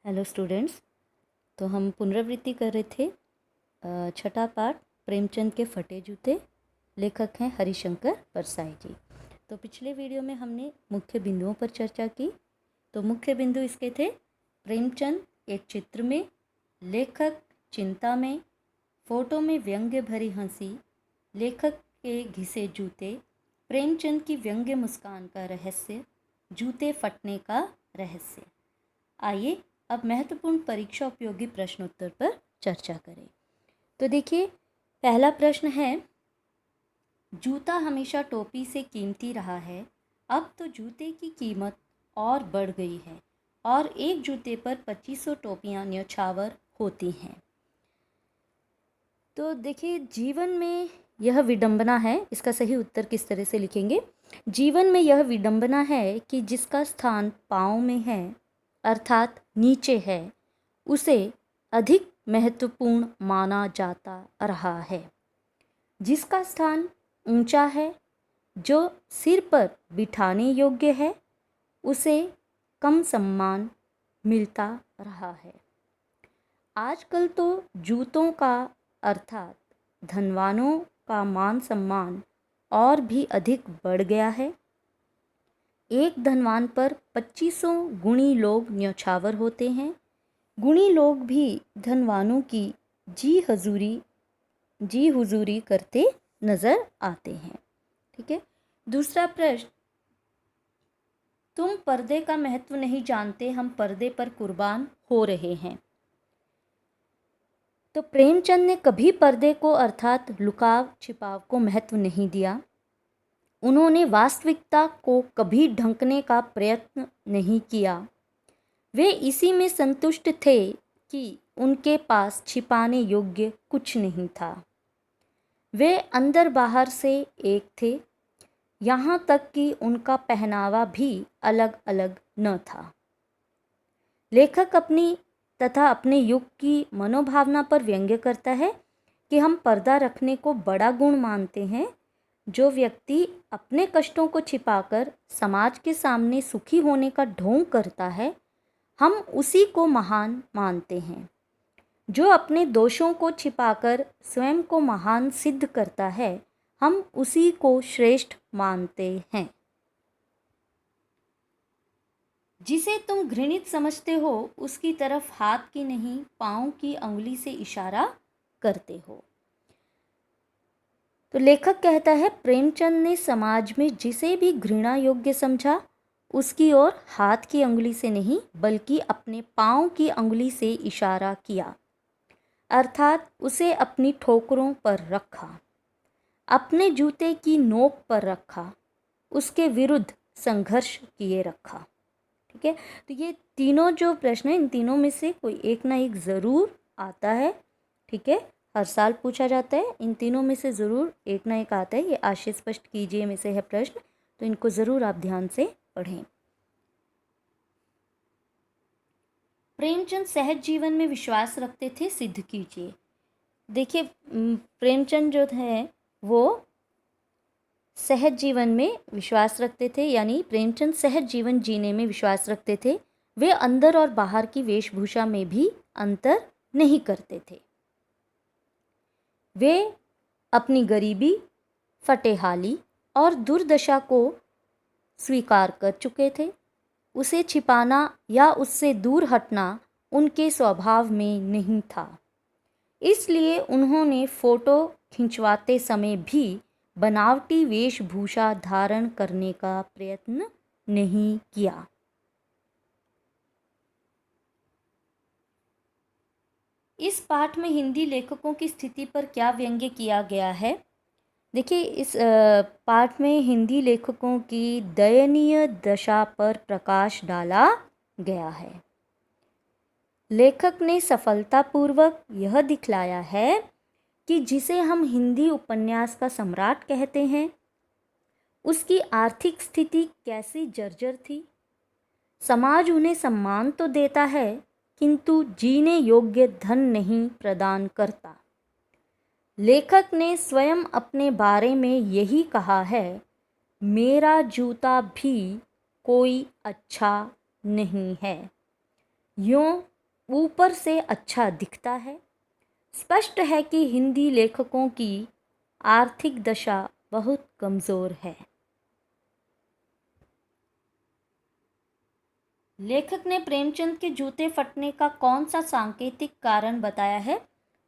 Hello students. तो हम पुनरावृत्ति कर रहे थे छठा पाठ प्रेमचंद के फटे जूते। लेखक हैं हरिशंकर परसाई जी। तो पिछले वीडियो में हमने मुख्य बिंदुओं पर चर्चा की। तो मुख्य बिंदु इसके थे: प्रेमचंद एक चित्र में, लेखक चिंता में, फोटो में व्यंग्य भरी हंसी, लेखक के घिसे जूते, प्रेमचंद की व्यंग्य मुस्कान का रहस्य, जूते फटने का रहस्य। आइए अब महत्वपूर्ण परीक्षा उपयोगी प्रश्नोत्तर पर चर्चा करें। तो देखिए, पहला प्रश्न है, जूता हमेशा टोपी से कीमती रहा है, अब तो जूते की कीमत और बढ़ गई है और एक जूते पर 2500 टोपियां न्यौछावर होती हैं। तो देखिए, जीवन में यह विडंबना है। इसका सही उत्तर किस तरह से लिखेंगे? जीवन में यह विडंबना है कि जिसका स्थान पाँव में है अर्थात नीचे है, उसे अधिक महत्वपूर्ण माना जाता रहा है। जिसका स्थान ऊंचा है, जो सिर पर बिठाने योग्य है, उसे कम सम्मान मिलता रहा है। आजकल तो जूतों का अर्थात धनवानों का मान सम्मान और भी अधिक बढ़ गया है। एक धनवान पर 2500 गुणी लोग न्यौछावर होते हैं। गुणी लोग भी धनवानों की जी हुजूरी करते नजर आते हैं। ठीक है। दूसरा प्रश्न, तुम पर्दे का महत्व नहीं जानते, हम पर्दे पर कुर्बान हो रहे हैं। तो प्रेमचंद ने कभी पर्दे को अर्थात लुकाव छिपाव को महत्व नहीं दिया। उन्होंने वास्तविकता को कभी ढंकने का प्रयत्न नहीं किया। वे इसी में संतुष्ट थे कि उनके पास छिपाने योग्य कुछ नहीं था। वे अंदर बाहर से एक थे, यहाँ तक कि उनका पहनावा भी अलग अलग न था। लेखक अपनी तथा अपने युग की मनोभावना पर व्यंग्य करता है कि हम पर्दा रखने को बड़ा गुण मानते हैं। जो व्यक्ति अपने कष्टों को छिपाकर समाज के सामने सुखी होने का ढोंग करता है, हम उसी को महान मानते हैं। जो अपने दोषों को छिपाकर स्वयं को महान सिद्ध करता है, हम उसी को श्रेष्ठ मानते हैं। जिसे तुम घृणित समझते हो, उसकी तरफ हाथ की नहीं पाँव की अंगुली से इशारा करते हो। तो लेखक कहता है, प्रेमचंद ने समाज में जिसे भी घृणा योग्य समझा, उसकी ओर हाथ की अंगुली से नहीं बल्कि अपने पाँव की अंगुली से इशारा किया, अर्थात उसे अपनी ठोकरों पर रखा, अपने जूते की नोक पर रखा, उसके विरुद्ध संघर्ष किए रखा। ठीक है। तो ये तीनों जो प्रश्न हैं, इन तीनों में से कोई एक ना एक ज़रूर आता है। ठीक है, हर साल पूछा जाता है। इन तीनों में से ज़रूर एक ना एक आता है। ये आशय स्पष्ट कीजिए में से है प्रश्न, तो इनको ज़रूर आप ध्यान से पढ़ें। प्रेमचंद सहज जीवन में विश्वास रखते थे, सिद्ध कीजिए। देखिए, प्रेमचंद जो है वो सहज जीवन में विश्वास रखते थे, यानी प्रेमचंद सहज जीवन जीने में विश्वास रखते थे। वे अंदर और बाहर की वेशभूषा में भी अंतर नहीं करते थे। वे अपनी गरीबी, फटेहाली और दुर्दशा को स्वीकार कर चुके थे। उसे छिपाना या उससे दूर हटना उनके स्वभाव में नहीं था। इसलिए उन्होंने फोटो खिंचवाते समय भी बनावटी वेशभूषा धारण करने का प्रयत्न नहीं किया। इस पाठ में हिंदी लेखकों की स्थिति पर क्या व्यंग्य किया गया है? देखिए, इस पाठ में हिंदी लेखकों की दयनीय दशा पर प्रकाश डाला गया है। लेखक ने सफलतापूर्वक यह दिखलाया है कि जिसे हम हिंदी उपन्यास का सम्राट कहते हैं, उसकी आर्थिक स्थिति कैसी जर्जर थी। समाज उन्हें सम्मान तो देता है, किंतु जीने योग्य धन नहीं प्रदान करता। लेखक ने स्वयं अपने बारे में यही कहा है, मेरा जूता भी कोई अच्छा नहीं है। यूँ ऊपर से अच्छा दिखता है। स्पष्ट है कि हिंदी लेखकों की आर्थिक दशा बहुत कमज़ोर है। लेखक ने प्रेमचंद के जूते फटने का कौन सा सांकेतिक कारण बताया है?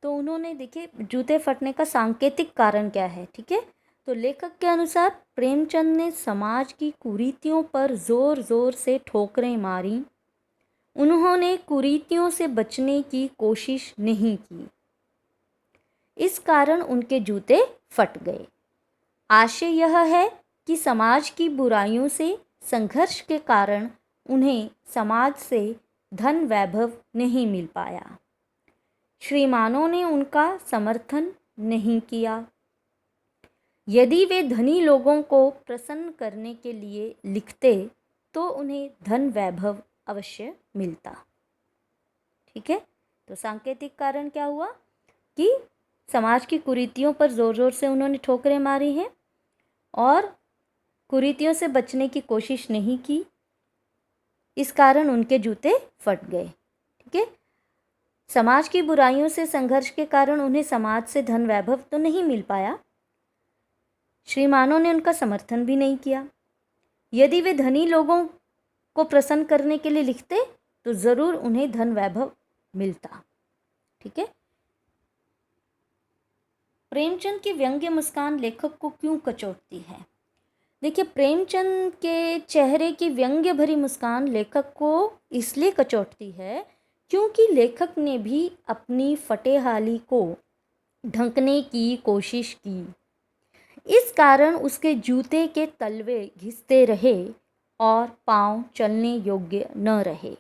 तो उन्होंने देखिए जूते फटने का सांकेतिक कारण क्या है, ठीक है। तो लेखक के अनुसार प्रेमचंद ने समाज की कुरीतियों पर जोर जोर से ठोकरें मारी। उन्होंने कुरीतियों से बचने की कोशिश नहीं की, इस कारण उनके जूते फट गए। आशय यह है कि समाज की बुराइयों से संघर्ष के कारण उन्हें समाज से धन वैभव नहीं मिल पाया। श्रीमानों ने उनका समर्थन नहीं किया। यदि वे धनी लोगों को प्रसन्न करने के लिए लिखते तो उन्हें धन वैभव अवश्य मिलता, ठीक है। तो सांकेतिक कारण क्या हुआ कि समाज की कुरीतियों पर जोर जोर से उन्होंने ठोकरें मारी हैं और कुरीतियों से बचने की कोशिश नहीं की, इस कारण उनके जूते फट गए, ठीक है। समाज की बुराइयों से संघर्ष के कारण उन्हें समाज से धन वैभव तो नहीं मिल पाया। श्रीमानों ने उनका समर्थन भी नहीं किया। यदि वे धनी लोगों को प्रसन्न करने के लिए लिखते तो ज़रूर उन्हें धन वैभव मिलता, ठीक है। प्रेमचंद की व्यंग्य मुस्कान लेखक को क्यों कचोटती है? देखिए प्रेमचंद के चेहरे की व्यंग्य भरी मुस्कान लेखक को इसलिए कचोटती है क्योंकि लेखक ने भी अपनी फटेहाली को ढंकने की कोशिश की। इस कारण उसके जूते के तलवे घिसते रहे और पांव चलने योग्य न रहे।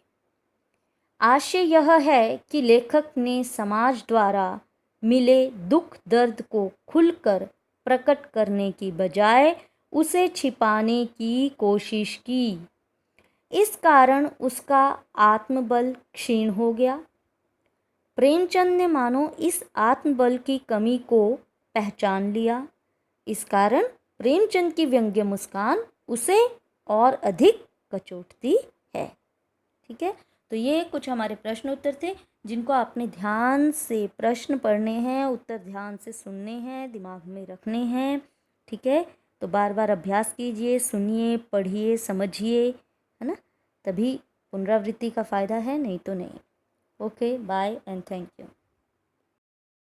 आशय यह है कि लेखक ने समाज द्वारा मिले दुख दर्द को खुलकर प्रकट करने की बजाय उसे छिपाने की कोशिश की। इस कारण उसका आत्मबल क्षीण हो गया। प्रेमचंद ने मानो इस आत्मबल की कमी को पहचान लिया। इस कारण प्रेमचंद की व्यंग्य मुस्कान उसे और अधिक कचोटती है, ठीक है। तो ये कुछ हमारे प्रश्न उत्तर थे जिनको आपने ध्यान से प्रश्न पढ़ने हैं, उत्तर ध्यान से सुनने हैं, दिमाग में रखने हैं, ठीक है। तो बार बार अभ्यास कीजिए, सुनिए, पढ़िए, समझिए, है ना, तभी पुनरावृत्ति का फ़ायदा है, नहीं तो नहीं। Okay, bye and thank you.